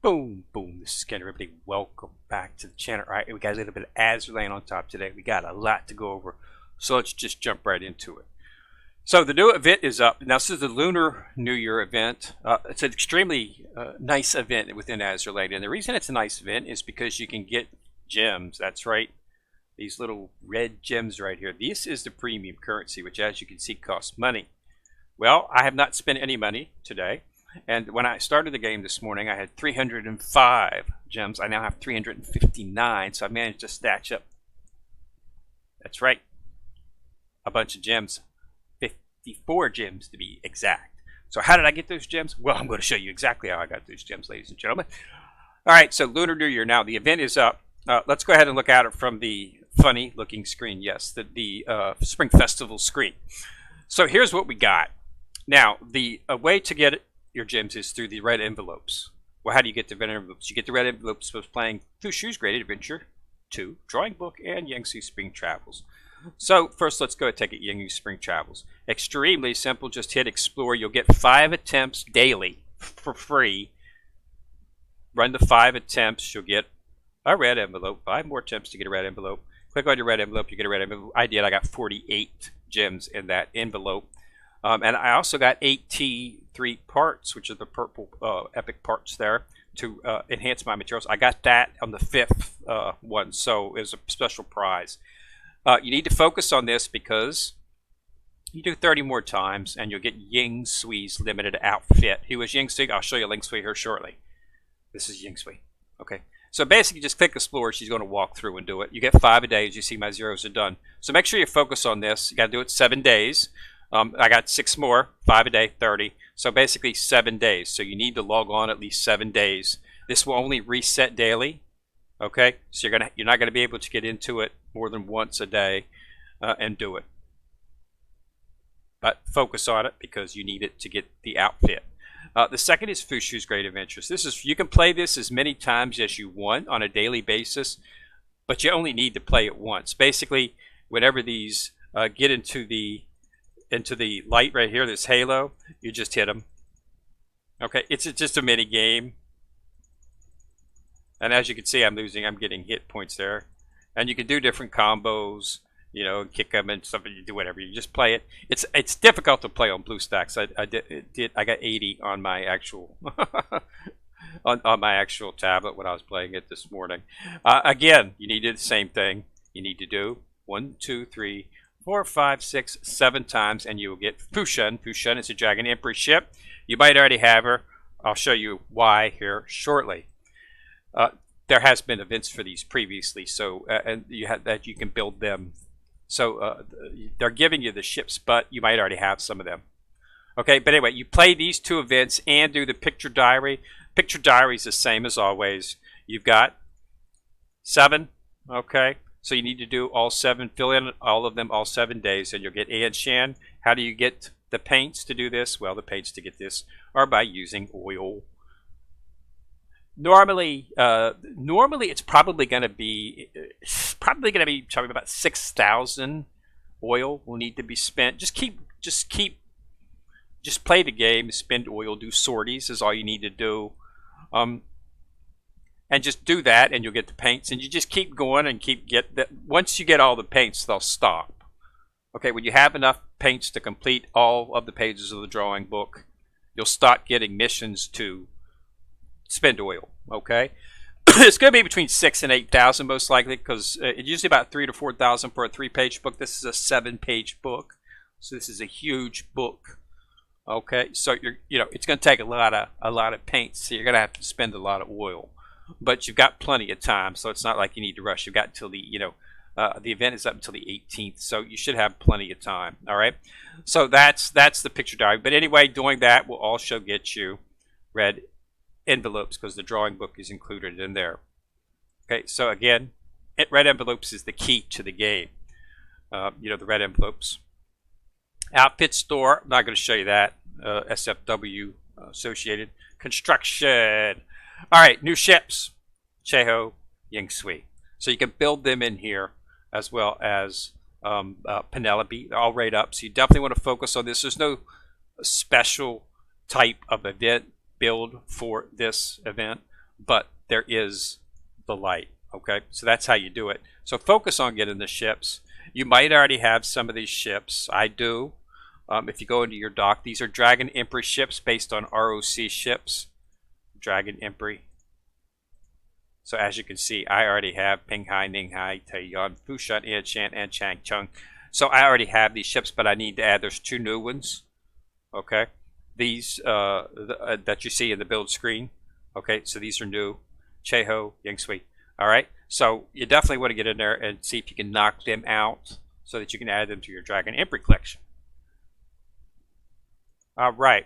Boom, boom. This is Ken, everybody. Welcome back to the channel. All right, we got a little bit of Azur laying on top today. We got a lot to go over, so let's just jump right into it. So the new event is up. Now, this is the Lunar New Year event. It's an extremely nice event within Azur Lane. And the reason it's a nice event is because you can get gems. That's right. These little red gems right here. This is the premium currency, which, as you can see, costs money. Well, I have not spent any money today. And when I started the game this morning, I had 305 gems. I now have 359, so I managed to stash up. That's right. A bunch of gems. 54 gems to be exact. So how did I get those gems? Well, I'm going to show you exactly how I got those gems, ladies and gentlemen. All right, so Lunar New Year. Now, the event is up. Let's go ahead and look at it from the funny-looking screen. Yes, the Spring Festival screen. So here's what we got. Now, the way to get your gems is through the red envelopes. Well, how do you get the red envelopes? You get the red envelopes by playing Two Shoes Great Adventure 2, Drawing Book, and Yangtze Spring Travels. So first, let's go and take it Yangtze Spring Travels. Extremely simple. Just hit Explore. You'll get 5 attempts daily for free. Run the 5 attempts. You'll get a red envelope. 5 more attempts to get a red envelope. Click on your red envelope. You get a red envelope. I did. I got 48 gems in that envelope. And I also got 8 T3 parts, which are the purple epic parts there, to enhance my materials. I got that on the 5th one, so it was a special prize. You need to focus on this because you do 30 more times and you'll get Ying Sui's limited outfit. Who is Ying Sui? I'll show you Ying Sui here shortly. This is Ying Sui. Okay. So basically just click Explore. She's going to walk through and do it. You get 5 a day. As you see, my zeros are done. So make sure you focus on this. You got to do it 7 days. I got 6 more, 5 a day, 30. So basically 7 days. So you need to log on at least 7 days. This will only reset daily. Okay, so you're not gonna be able to get into it more than once a day and do it. But focus on it because you need it to get the outfit. The second is Fushu's Great Adventures. You can play this as many times as you want on a daily basis, but you only need to play it once. Basically, whenever these get into the light right here, this halo, you just hit them. Okay, it's just a mini game. And as you can see, I'm getting hit points there. And you can do different combos, you know, kick them and stuff, you do whatever. You just play it. It's difficult to play on BlueStacks. I got 80 on my actual on my actual tablet when I was playing it this morning. Again, you need to do the same thing. You need to do 1, 2, 3, 4, 5, 6, 7 times, and you will get Fushun. Fushun is a Dragon Empress ship. You might already have her. I'll show you why here shortly. There has been events for these previously, so and you have that you can build them. So they're giving you the ships, but you might already have some of them. Okay, but anyway, you play these 2 events and do the picture diary. Picture diary is the same as always. You've got 7. Okay, so you need to do all 7. Fill in all of them all 7 days, and you'll get Anshan. How do you get the paints to do this? Well, the paints to get this are by using oil. Normally it's probably going to be talking about 6,000 oil will need to be spent. Just play the game, spend oil, do sorties is all you need to do, and just do that, and you'll get the paints. And you just keep going and once you get all the paints, they'll stop. Okay, when you have enough paints to complete all of the pages of the drawing book, you'll start getting missions to spend oil. Okay, it's going to be between 6,000 and 8,000 most likely, because it's usually about 3,000 to 4,000 for a 3-page book. This is a 7-page book, so this is a huge book. Okay, so it's going to take a lot of paints, so you're going to have to spend a lot of oil, but you've got plenty of time, so it's not like you need to rush. You've got until the the event is up until the 18th, so you should have plenty of time. All right, so that's the picture diary. But anyway, doing that will also get you red envelopes because the drawing book is included in there. Okay, so again, red envelopes is the key to the game. The red envelopes. Outfit store, I'm not going to show you that. SFW associated. Construction. All right, new ships. Cheho, Ying Sui. So you can build them in here as well as Penelope. They're all right up. So you definitely want to focus on this. There's no special type of event build for this event. but there is the light. Okay, so that's how you do it. So focus on getting the ships. You might already have some of these ships. I do. If you go into your dock, these are Dragon Emperor ships based on ROC ships. Dragon Emperor. So as you can see, I already have Pinghai, Ninghai, Taiyuan, Fushan, Anshan, and Changcheng. So I already have these ships, but I need to add, there's 2 new ones. Okay, these that you see in the build screen. Okay, so these are new. Cheho, Yangsui. All right, so you definitely want to get in there and see if you can knock them out so that you can add them to your Dragon Emperor collection. All right,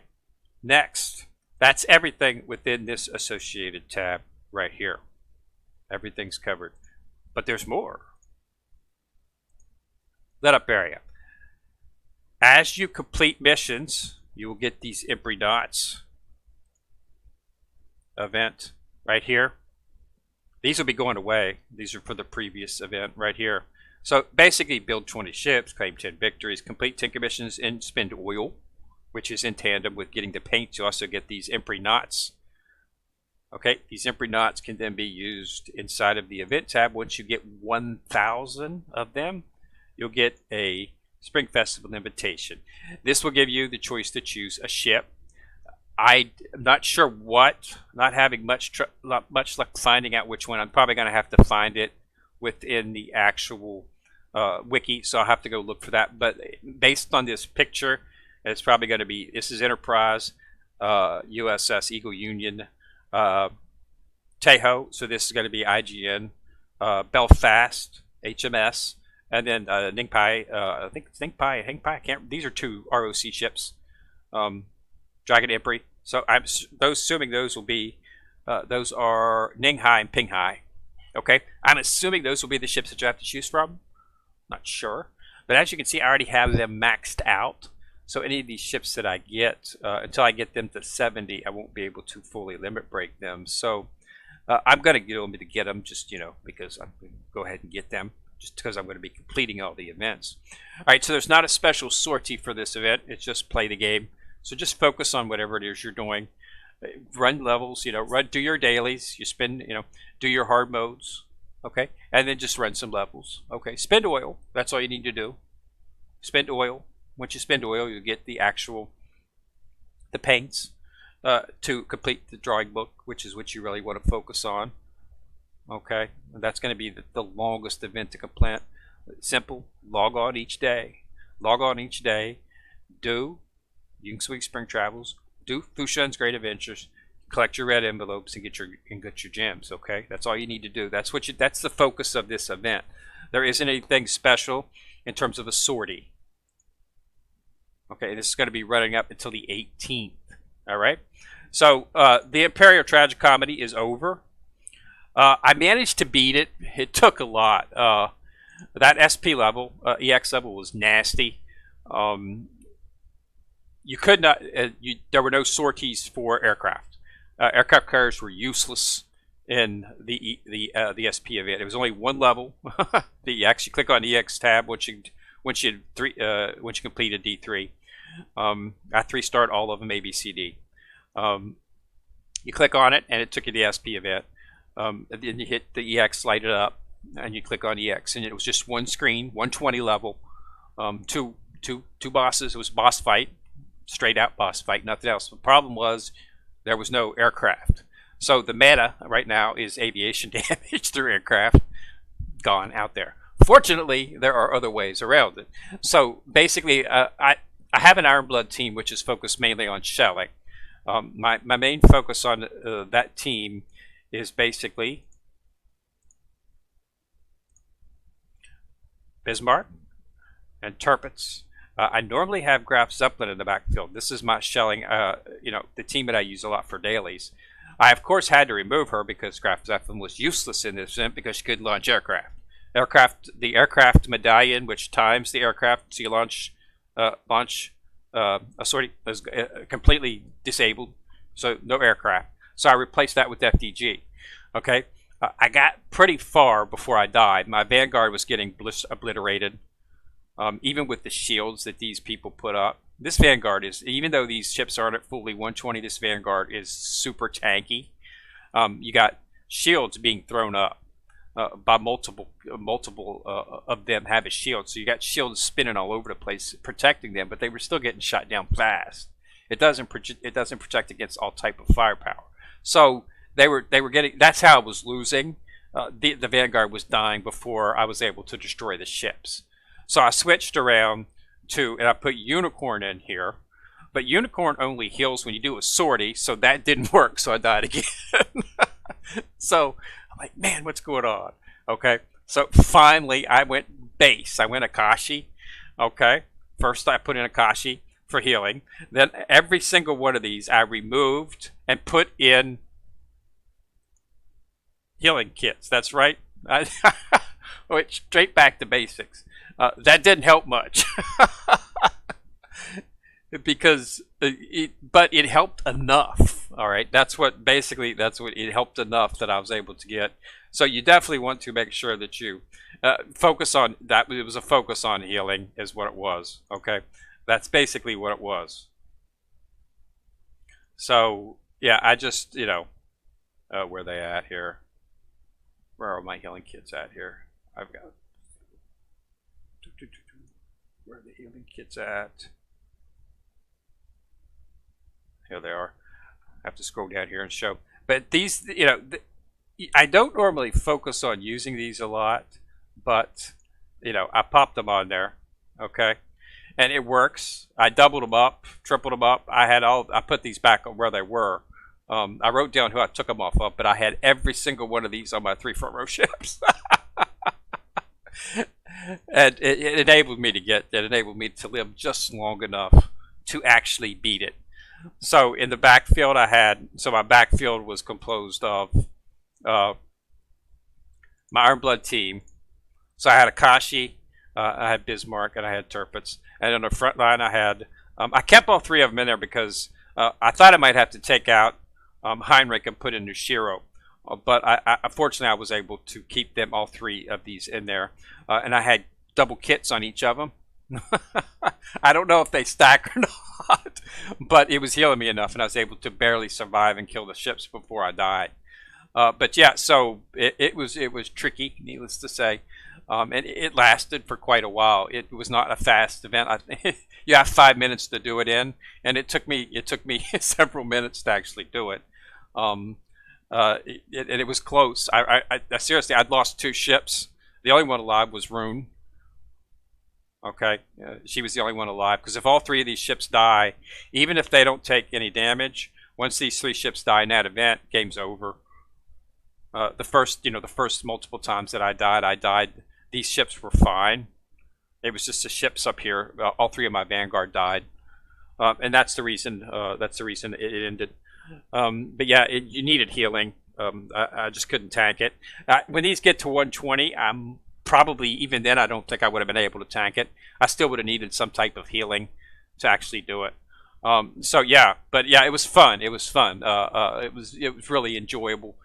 next, that's everything within this associated tab right here. Everything's covered, but there's more. Let up area. As you complete missions, you will get these Emperor dots event right here. These will be going away. These are for the previous event right here. So basically, build 20 ships, claim 10 victories, complete 10 commissions, and spend oil, which is in tandem with getting the paint. You also get these Emperor knots. Okay, these Emperor knots can then be used inside of the event tab. Once you get 1,000 of them, you'll get a Spring Festival invitation. This will give you the choice to choose a ship. I'm not sure what, not having much luck finding out which one. I'm probably going to have to find it within the actual wiki, so I'll have to go look for that. But based on this picture, it's probably going to be, this is Enterprise, USS Eagle Union, Tejo, so this is going to be IGN, Belfast, HMS, and then Ningpai, I think Ningpai, I can't, these are 2 ROC ships, Dragon Emperor. So I'm assuming those will be, those are Ninghai and Pinghai. Okay, I'm assuming those will be the ships that you have to choose from. Not sure, but as you can see, I already have them maxed out. So any of these ships that I get, until I get them to 70, I won't be able to fully limit break them. So I'm going to get them just, because I'm going to go ahead and get them just because I'm going to be completing all the events. All right, so there's not a special sortie for this event. It's just play the game. So just focus on whatever it is you're doing. Run levels, do your dailies. You spend, do your hard modes, okay? And then just run some levels, okay? Spend oil. That's all you need to do. Spend oil. Once you spend oil, you get the paints to complete the drawing book, which is what you really want to focus on, okay? And that's going to be the longest event to complete. Simple. Log on each day. Log on each day. Do Yangsui Spring Travels, do Fushan's Great Adventures, collect your red envelopes, and get your gems. Okay, that's all you need to do. That's the focus of this event. There isn't anything special in terms of a sortie. Okay, this is going to be running up until the 18th. All right, so the Imperial Tragicomedy is over. I managed to beat it. It took a lot. That SP level, EX level, was nasty. You could not. There were no sorties for aircraft. Aircraft carriers were useless in the SP event. It was only one level. The EX. You click on the EX tab once you completed D3. I 3-starred all of them A, B, C, D. You click on it and it took you to the SP event. And then you hit the EX, light it up, and you click on EX, and it was just one screen, 120 level, two bosses. It was boss fight. Straight out boss fight, nothing else. The problem was there was no aircraft. So the meta right now is aviation damage through aircraft gone out there. Fortunately, there are other ways around it. So basically, I have an Iron Blood team which is focused mainly on shelling. My main focus on that team is basically Bismarck and Tirpitz. I normally have Graf Zeppelin in the backfield. This is my shelling, the team that I use a lot for dailies. I, of course, had to remove her because Graf Zeppelin was useless in this event because she couldn't launch aircraft. The aircraft medallion, which times the aircraft, so you launch a sortie, is completely disabled, so no aircraft. So I replaced that with FDG. Okay, I got pretty far before I died. My Vanguard was getting obliterated. Even with the shields that these people put up. This Vanguard is, even though these ships aren't at fully 120, this Vanguard is super tanky. You got shields being thrown up by multiple of them have a shield. So you got shields spinning all over the place, protecting them, but they were still getting shot down fast. It doesn't protect against all type of firepower. So they were getting. That's how I was losing. The Vanguard was dying before I was able to destroy the ships. So I switched around to, and I put Unicorn in here. But Unicorn only heals when you do a sortie, so that didn't work, so I died again. So I'm like, man, what's going on? Okay, so finally I went base. I went Akashi. Okay, first I put in Akashi for healing. Then every single one of these I removed and put in healing kits. That's right. I went straight back to basics. That didn't help much. Because but it helped enough. All right, that's what it helped enough that I was able to get. So you definitely want to make sure that you focus on that. It was a focus on healing is what it was. Okay, that's basically what it was. So yeah, I just where are they at here? Where are my healing kits at here? I've got where are the healing kits at? Here they are. I have to scroll down here and show. But these, I don't normally focus on using these a lot, but, I popped them on there, okay? And it works. I doubled them up, tripled them up. I put these back on where they were. I wrote down who I took them off of, but I had every single one of these on my 3 front row ships. And it enabled me to live just long enough to actually beat it. So in the backfield my backfield was composed of my Ironblood team. So I had Akashi, I had Bismarck, and I had Tirpitz. And on the front line I had, I kept all 3 of them in there because I thought I might have to take out Heinrich and put in Nushiro. But unfortunately I was able to keep them, all 3 of these in there. And I had double kits on each of them. I don't know if they stack or not, but it was healing me enough, and I was able to barely survive and kill the ships before I died. But yeah, so it was tricky, needless to say, and it lasted for quite a while. It was not a fast event. You have 5 minutes to do it in, and it took me several minutes to actually do it. And it was close. I seriously, I'd lost 2 ships. The only one alive was Rune. Okay, she was the only one alive, because if all 3 of these ships die, even if they don't take any damage, once these 3 ships die in that event, game's over. The first multiple times that I died. These ships were fine. It was just the ships up here. All 3 of my Vanguard died, and that's the reason. It ended. But yeah, you needed healing. I just couldn't tank it. When these get to 120, I'm probably, even then, I don't think I would have been able to tank it. I still would have needed some type of healing to actually do it. So yeah, but yeah, it was fun. It was fun. It was really enjoyable.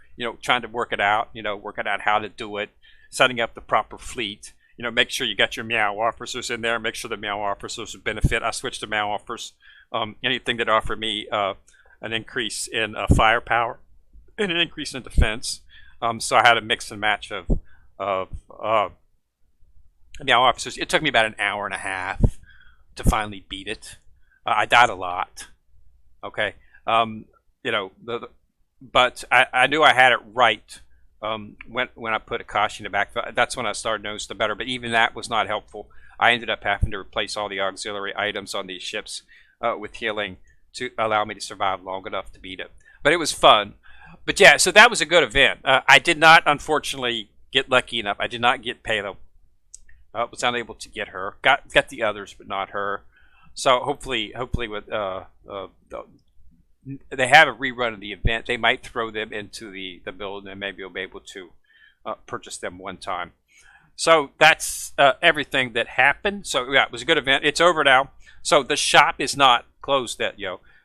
Trying to work it out. Working out how to do it, setting up the proper fleet. Make sure you got your Meow officers in there. Make sure the Meow officers would benefit. I switched to Meow offers. Anything that offered me an increase in firepower and an increase in defense. So I had a mix and match of Meow officers. It took me about an hour and a half to finally beat it. I died a lot. Okay, but I knew I had it right when I put Akashi in the back. That's when I started noticing the better. But even that was not helpful. I ended up having to replace all the auxiliary items on these ships with healing to allow me to survive long enough to beat it. But it was fun. But yeah, so that was a good event. I did not, unfortunately, get lucky enough. I did not get Palo. Was unable to get her. Got the others, but not her. So hopefully with they have a rerun of the event. They might throw them into the build, and maybe you'll be able to purchase them one time. So that's everything that happened. So yeah, it was a good event. It's over now. So the shop is not closed yet,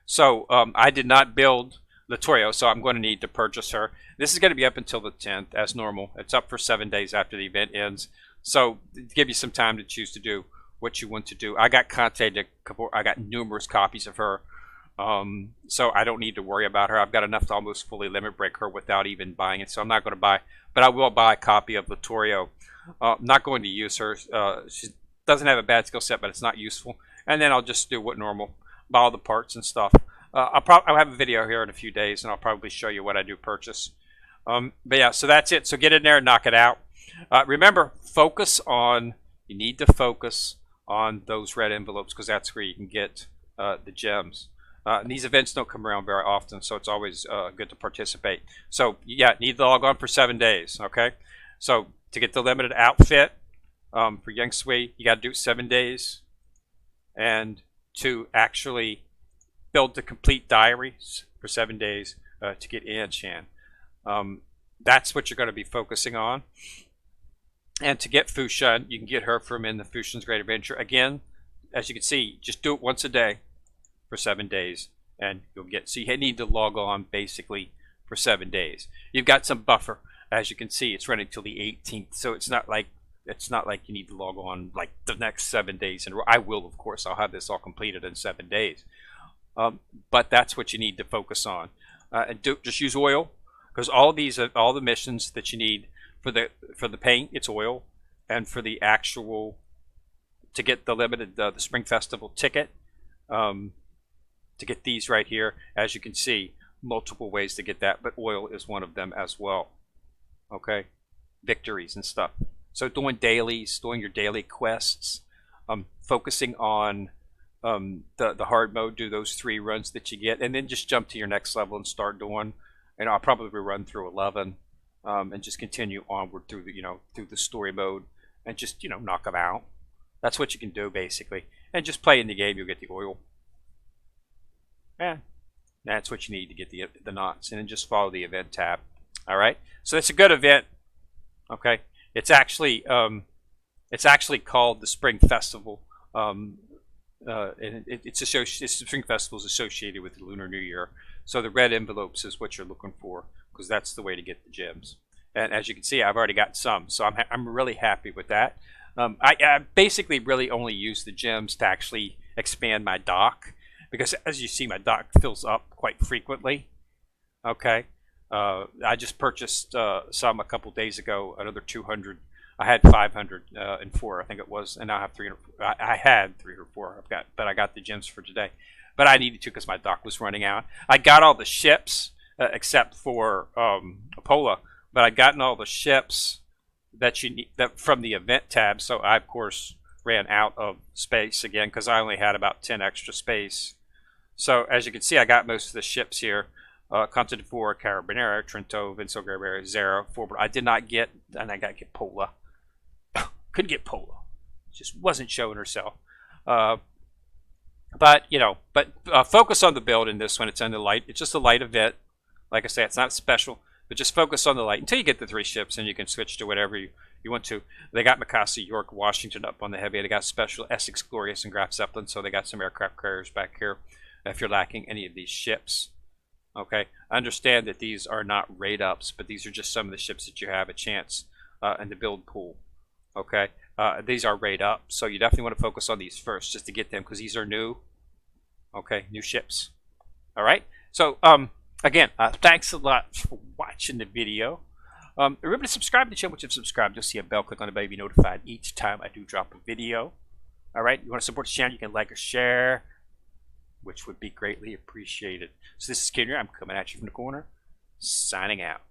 So I did not build Latorio, so I'm going to need to purchase her. This is going to be up until the 10th, as normal. It's up for 7 days after the event ends. So give you some time to choose to do what you want to do. I got numerous copies of her. So I don't need to worry about her. I've got enough to almost fully limit break her without even buying it. So I'm not going to buy, but I will buy a copy of Latorio. I'm not going to use her. She doesn't have a bad skill set, but it's not useful. And then I'll just do what normal, buy all the parts and stuff. I'll have a video here in a few days, and I'll probably show you what I do purchase. But yeah, so that's it. So get in there and knock it out. Remember, you need to focus on those red envelopes, because that's where you can get the gems. And these events don't come around very often, so it's always good to participate. So yeah, need to log on for 7 days, okay? So to get the limited outfit for Young Sui, you got to do 7 days. And to actually build the complete diaries for 7 days to get Anshan. That's what you're going to be focusing on. And to get Fushun, you can get her from in the Fushun's Great Adventure. Again, as you can see, just do it once a day for 7 days, and you'll get. So you need to log on basically for 7 days. You've got some buffer, as you can see. It's running till the 18th, so it's not like you need to log on like the next 7 days. And I will, of course, I'll have this all completed in 7 days. But that's what you need to focus on, and just use oil, because all the missions that you need for the paint, it's oil, and for the actual to get the limited the Spring Festival ticket, to get these right here, as you can see, multiple ways to get that, but oil is one of them as well. Okay, victories and stuff. So doing dailies, doing your daily quests, focusing on the hard mode, do those 3 runs that you get, and then just jump to your next level and start doing. And I'll probably run through 11, and just continue onward through the story mode, and just knock them out. That's what you can do basically, and just play in the game. You'll get the oil. Yeah, that's what you need to get the knots, and then just follow the event tab. All right, so it's a good event. Okay, it's actually called the Spring Festival. And the Spring Festival is associated with the Lunar New Year. So the red envelopes is what you're looking for, because that's the way to get the gems. And as you can see, I've already got some, so I'm really happy with that. I basically really only use the gems to actually expand my dock, because as you see, my dock fills up quite frequently. Okay, I just purchased some a couple days ago, another 200. I had 504, I think it was, and now I have 300. I had 3 or 4. But I got the gems for today. But I needed to, because my dock was running out. I got all the ships except for Apola, but I'd gotten all the ships that you need from the event tab. So I of course ran out of space again, because I only had about 10 extra space. So as you can see, I got most of the ships here. Conte de Four, Carabinera, Trento, Vinso Guerrero, Zero, Forward. I did not get, and I got to get Pola. Couldn't get Pola. Just wasn't showing herself. But focus on the build in this one. It's in the light. It's just a light event. Like I say, it's not special, but just focus on the light until you get the 3 ships, and you can switch to whatever you want to. They got Mikasa, York, Washington up on the heavy. They got Special, Essex, Glorious, and Graf Zeppelin. So they got some aircraft carriers back here. If you're lacking any of these ships, okay, I understand that these are not raid ups, but these are just some of the ships that you have a chance in the build pool. Okay, these are raid up, so you definitely want to focus on these first, just to get them, because these are new. Okay, new ships. All right, so again, thanks a lot for watching the video. Remember to subscribe to the channel. Once you've subscribed, you'll see a bell. Click on the bell to be notified each time I do drop a video. All right, you want to support the channel, you can like or share, which would be greatly appreciated. So this is Kidner. I'm coming at you from the corner, signing out.